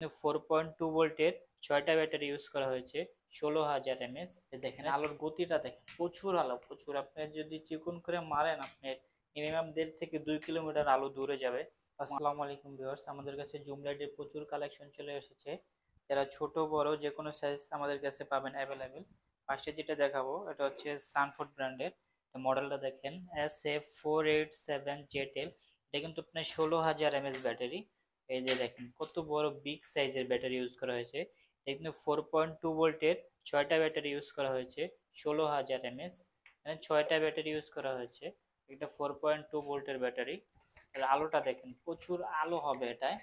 4.2 ভোল্টের 6টা battery use করা হয়েছে, 16,000 mAh। দেখেন আলোর গতিটা দেখেন, প্রচুর আলো, প্রচুর। আপনি যদি চিকন করে মারেন, আপনার মিনিমাম 1.5 থেকে 2 কিলোমিটার আলো দূরে যাবে। আসসালামু আলাইকুম ভিউয়ার্স, আমাদের কাছে জুম লাইটের প্রচুর কালেকশন চলে এসেছে। যারা ছোট বড় যে কোনো সাইজ আমাদের কাছে পাবেন অ্যাভেলেবেল। ফার্স্টে যেটা দেখাবো এটা হচ্ছে সানফোর্ড ব্র্যান্ডের। মডেলটা দেখেন SF487JTL। এটা কিন্তু আপনার 16,000 mAh ব্যাটারি। এই যে দেখেন কত বড় বিগ সাইজের ব্যাটারি ইউজ করা হয়েছে। এখানে 4.2 ভোল্টের 6টা ব্যাটারি ইউজ করা হয়েছে, 16,000 mAh। মানে 6টা ব্যাটারি ইউজ করা হয়েছে। এটা 4.2 ভোল্টের ব্যাটারি। আর আলোটা দেখেন, প্রচুর আলো হবে এটায়।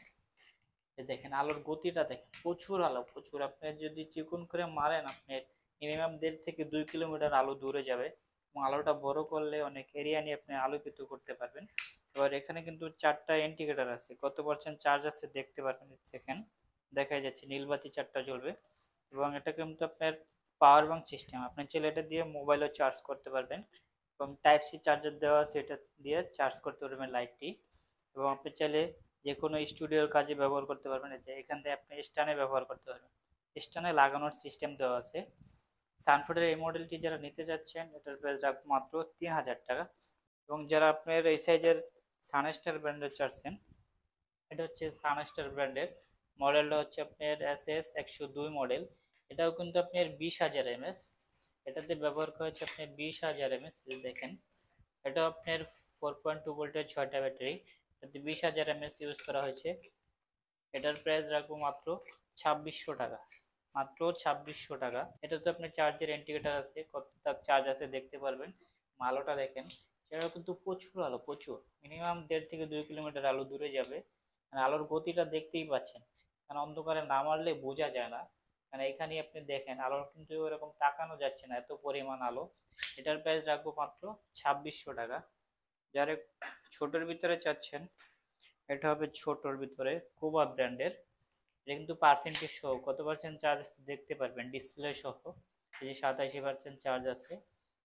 দেখেন আলোর গতিটা দেখেন, প্রচুর আলো, প্রচুর। আপনি যদি চিকন করে মারেন, আপনার মিনিমাম 1.5 থেকে 2 কিলোমিটার আলো দূরে যাবে। এবং আলোটা বড় করলে অনেক এরিয়া নিয়ে আপনি আলোকিত করতে পারবেন। এবার এখানে কিন্তু 4টা ইন্ডিকেটর আছে, কত পার্সেন্ট চার্জ আছে দেখতে পারবেন। দেখেন দেখা যাচ্ছে নীলবাতি 4টা জ্বলবে। এবং এটা কিন্তু আপনার পাওয়ার ব্যাংক সিস্টেম, আপনি চাইলে এটা দিয়ে মোবাইলও চার্জ করতে পারবেন। এবং টাইপ সি চার্জার দেওয়া আছে, এটা দিয়ে চার্জ করতে পারবেন লাইটটি। এবং আপনি চাইলে যে কোনো স্টুডিওর কাজে ব্যবহার করতে পারবেন। যে এখান থেকে আপনি স্ট্যান্ডে ব্যবহার করতে পারবেন, স্ট্যান্ডে লাগানোর সিস্টেম দেওয়া আছে। সানফোর্ডের এই মডেলটি যারা নিতে যাচ্ছেন, এটার প্রাইস রাখবো মাত্র 3,000 টাকা। এবং যারা আপনার এই সাইজের সানস্টার ব্র্যান্ডের চাচ্ছেন, এটা হচ্ছে সানস্টার ব্র্যান্ডের। মডেলটা হচ্ছে আপনার SS102 মডেল। এটাও কিন্তু আপনার 20,000 mAh। এটাতে ব্যবহার করা হচ্ছে আপনার 20,000 mAh। দেখেন এটাও আপনার 4.2 ভোল্টের 6টা ব্যাটারি, এটাতে 20,000 mAh ইউজ করা হয়েছে। এটার প্রাইস রাখবো মাত্র 2,600 টাকা, মাত্র 2,600 টাকা। এটাতে আপনার চার্জের ইন্ডিকেটর আছে, কতটা চার্জ আছে দেখতে পারবেন। আলোটা দেখেন, সেটাও কিন্তু প্রচুর আলো, প্রচুর। মিনিমাম 1.5 থেকে 2 কিলোমিটার আলো দূরে যাবে। মানে আলোর গতিটা দেখতেই পাচ্ছেন, কারণ অন্ধকারে না মারলে বোঝা যায় না। মানে এখানে আপনি দেখেন আলোর কিন্তু এরকম তাকানো যাচ্ছে না, এত পরিমাণ আলো। এটার প্রাইস রাখবো মাত্র 2,600 টাকা। যারা ছোটোর ভিতরে চাচ্ছেন, এটা হবে ছোটোর ভিতরে কোবা ব্র্যান্ডের। এটা কিন্তু পার্সেন্টেজ সহ, কত পার্সেন্ট চার্জ দেখতে পারবেন ডিসপ্লে সহ। এই যে 87% চার্জ আছে।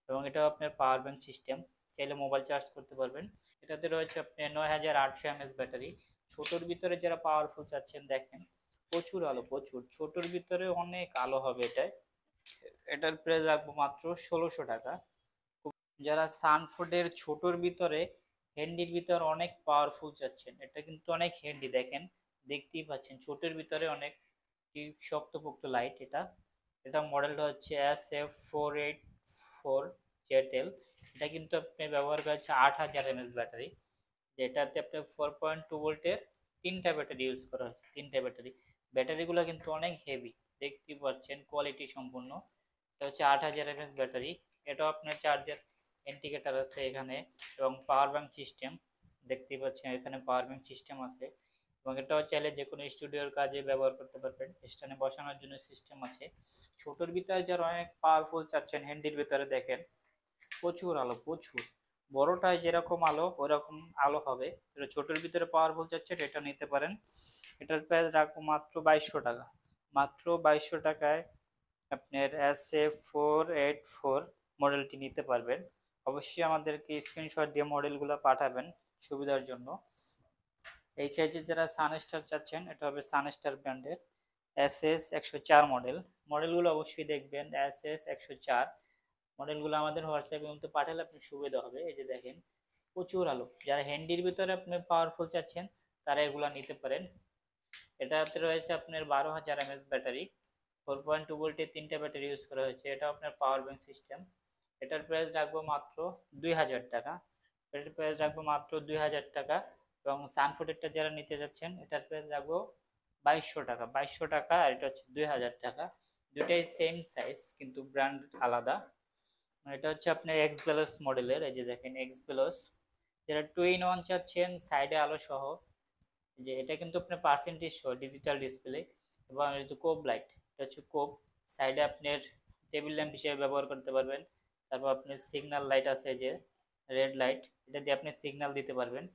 এবং এটাও আপনার পাওয়ার ব্যাংক সিস্টেম, চাইলে মোবাইল চার্জ করতে পারবেন। এটাতে রয়েছে আপনার 9,800 mAh ব্যাটারি। ছোটোর ভিতরে যারা পাওয়ারফুল চাচ্ছেন, দেখেন প্রচুর আলো, প্রচুর। ছোটোর ভিতরে অনেক আলো হবে এটায়। এটার প্রাইস রাখবো মাত্র 1,600 টাকা। যারা সানফোর্ডের ছোটোর ভিতরে হ্যান্ডির ভিতর অনেক পাওয়ারফুল চাচ্ছেন, এটা কিন্তু অনেক হ্যান্ডি। দেখেন দেখতেই পাচ্ছেন ছোটোর ভিতরে অনেক শক্তপোক্ত লাইট। এটা এটা মডেলটা হচ্ছে SF484JTL। এটা কিন্তু আপনি ব্যবহার করেছে 8,000 mAh ব্যাটারি, যেটাতে আপনার 4.2 ভোল্টের 3টা ব্যাটারি ইউজ করা হয়েছে, 3টা ব্যাটারি। ব্যাটারিগুলো কিন্তু অনেক হেভি, দেখতেই পাচ্ছেন কোয়ালিটি সম্পূর্ণ। এটা হচ্ছে 8,000 mAh ব্যাটারি। এটাও আপনার চার্জার ইন্ডিকেটর আছে এখানে। এবং পাওয়ার ব্যাংক সিস্টেম দেখতেই পাচ্ছেন, এখানে পাওয়ার ব্যাংক সিস্টেম আছে। এবং এটাও চাইলে যে কোনো স্টুডিওর কাজে ব্যবহার করতে পারবেন, স্ট্যান্ডে বসানোর জন্য সিস্টেম আছে। ছোটোর ভিতরে যারা অনেক পাওয়ারফুল চাচ্ছেন, হ্যান্ডির ভিতরে দেখেন প্রচুর আলো, প্রচুর। বড়টায় যেরকম আলো ওরকম আলো হবে। ছোটোর ভিতরে পাওয়ারফুল চাচ্ছেন, এটা নিতে পারেন। এটার প্রাইস রাখবো মাত্র 2,200 টাকা, মাত্র 2,200 টাকায় আপনার SF484 মডেলটি নিতে পারবেন। অবশ্যই আমাদেরকে স্ক্রিনশট দিয়ে মডেলগুলো পাঠাবেন সুবিধার জন্য। এই সাইজের যারা সানস্টার চাচ্ছেন, এটা হবে সানস্টার ব্র্যান্ডের SS104 মডেল। মডেলগুলো অবশ্যই দেখবেন, SS104 মডেলগুলো আমাদের হোয়াটসঅ্যাপে কিন্তু পাঠালে আপনি সুবিধা হবে। এই যে দেখেন প্রচুর আলো, যারা হ্যান্ডির ভিতরে আপনি পাওয়ারফুল চাচ্ছেন তারা এগুলো নিতে পারেন। এটাতে রয়েছে আপনার 12,000 mAh ব্যাটারি, 4.2 ভোল্টের 3টা ব্যাটারি ইউজ করা হয়েছে। এটা আপনার পাওয়ার ব্যাংক সিস্টেম। এটার প্রাইস রাখবো মাত্র 2,000 টাকা, এটার প্রাইস রাখবো মাত্র 2,000 টাকা। এবং সানফোর্ডেরটা যারা নিতে যাচ্ছেন, এটার প্রাইস রাখবো 2,200 টাকা, 2,200 টাকা। আর এটা হচ্ছে 2,000 টাকা। দুটাই সেম সাইজ কিন্তু ব্র্যান্ড আলাদা। এটা হচ্ছে আপনার এক্সবেলস মডেলের। এই যে দেখেন এক্সবেলস, যেটা 2-in-1 চাচ্ছেন সাইডে আলো সহ। যে এটা কিন্তু আপনার পার্সেন্টেজ সহ ডিজিটাল ডিসপ্লে। এবং এই যে কোব লাইট, এটা হচ্ছে কোব। সাইডে আপনার টেবিল ল্যাম্প হিসেবে ব্যবহার করতে পারবেন। তারপর আপনার সিগন্যাল লাইট আছে, যে রেড লাইট, এটা দিয়ে আপনি সিগন্যাল দিতে পারবেন।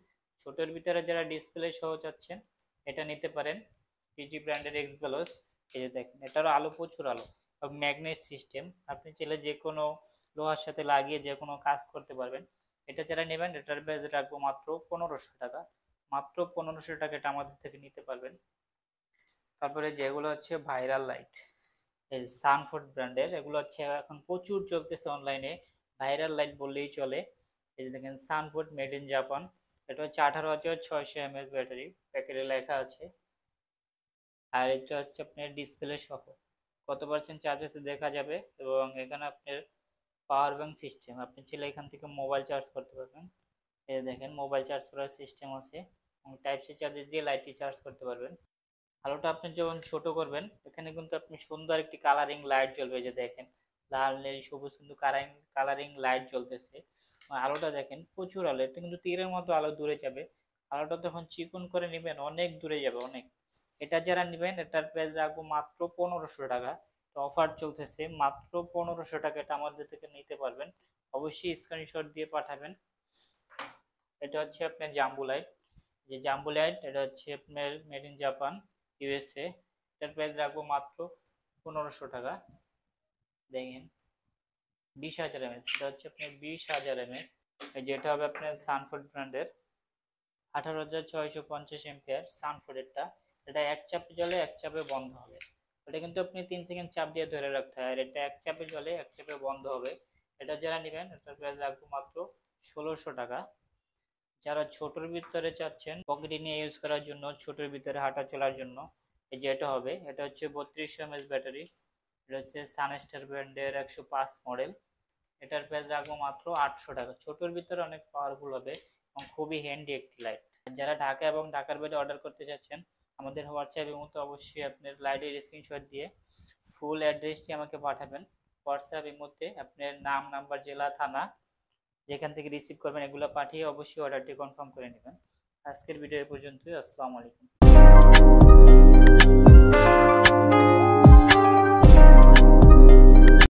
ছোটোর ভিতরে যারা ডিসপ্লে সহ চাচ্ছেন, এটা নিতে পারেন পিজি ব্র্যান্ডের এক্সবেলস। এই যে দেখেন এটারও আলো, প্রচুর আলো। এবং ম্যাগনেট সিস্টেম, আপনি চাইলে যে কোনো লোহার সাথে লাগিয়ে যে কোনো কাজ করতে পারবেন। এটা যারা নেবেন, এটার প্রাইস রাখবো মাত্র 1,500 টাকা, মাত্র 1,500 টাকা। এটা আমাদের থেকে নিতে পারবেন। তারপরে যেগুলো হচ্ছে ভাইরাল লাইট, এই সানফোর্ড ব্র্যান্ডের, এগুলো হচ্ছে এখন প্রচুর চলতেছে অনলাইনে, ভাইরাল লাইট বললেই চলে। এই যে দেখেন সানফোর্ড মেড ইন জাপান, এটা হচ্ছে 18,600 mAh ব্যাটারি, প্যাকেটে লেখা আছে। আর এটা হচ্ছে আপনার ডিসপ্লে সহ কত পার্সেন্ট চার্জ আছে দেখা যাবে, এবং এখানে আপনার পাওয়ার ব্যাংক সিস্টেম, আপনি চাইলে এখান থেকে মোবাইল চার্জ করতে পারবেন। এই দেখেন মোবাইল চার্জ করার সিস্টেম আছে, এবং টাইপ সি চার্জার দিয়ে লাইটটি চার্জ করতে পারবেন। আলোটা আপনি যখন ছোট করবেন, এখানে কিন্তু আপনি সুন্দর একটি কালারিং লাইট জ্বলবে, যে দেখেন লাল নীল সবুজ কিন্তু কালারিং লাইট জ্বলতেছে। আলোটা দেখেন প্রচুর আলো, এটা কিন্তু তীরের মতো আলো দূরে যাবে। আলোটা যখন চিকন করে নেবেন অনেক দূরে যাবে অনেক। এটা যারা নেবেন এটার প্রাইস রাখবো মাত্র 1500 টাকা। তো অফার চলতেছে মাত্র 1500 টাকা, এটা আমাদের থেকে নিতে পারবেন। অবশ্যই স্ক্রিনশট দিয়ে পাঠাবেন। এটা হচ্ছে আপনার জাম্বু লাইট, যে জাম্বু লাইট এটা হচ্ছে আপনার মেড ইন জাপান ইউএসএ, এটার প্রাইস রাখবো মাত্র 1500 টাকা। দেখেন 20,000 mAh, এটা হচ্ছে আপনার 20,000 mAh, যেটা হবে আপনার সানফোর্ড ব্র্যান্ডের 18,650 সানফোর্ডেরটা। এটা এক চাপে জ্বলে এক চাপে বন্ধ হবে, এটা কিন্তু আপনি 3 সেকেন্ড চাপ দিয়ে ধরে রাখতে হয়, আর এটা এক চাপে জ্বলে এক চাপে বন্ধ হবে। এটা যারা নেবেন এটার প্রাইস রাখবো মাত্র 1600 টাকা। যারা ছোটোর ভিতরে চাচ্ছেন পকেটে নিয়ে ইউজ করার জন্য, ছোটোর ভিতরে হাঁটা চলার জন্য, এই যে এটা হবে, এটা হচ্ছে 3200 mAh ব্যাটারি, এটা হচ্ছে সানস্টার ব্র্যান্ডের 105 মডেল। এটার প্রাইস রাখবো মাত্র 800 টাকা। ছোটোর ভিতরে অনেক পাওয়ারফুল হবে এবং খুবই হ্যান্ডি একটি লাইট। যারা ঢাকা এবং ঢাকার বাইরে অর্ডার করতে চাচ্ছেন, আমাদের হোয়াটসঅ্যাপের মতো অবশ্যই আপনার লাইটের স্ক্রিনশট দিয়ে ফুল অ্যাড্রেসটি আমাকে পাঠাবেন। হোয়াটসঅ্যাপের মধ্যে আপনার নাম, নাম্বার, জেলা, থানা, যেখান থেকে রিসিভ করবেন এগুলো পাঠিয়ে অবশ্যই অর্ডারটি কনফার্ম করে নেবেন। আজকের ভিডিও এ পর্যন্তই। আসসালামু আলাইকুম।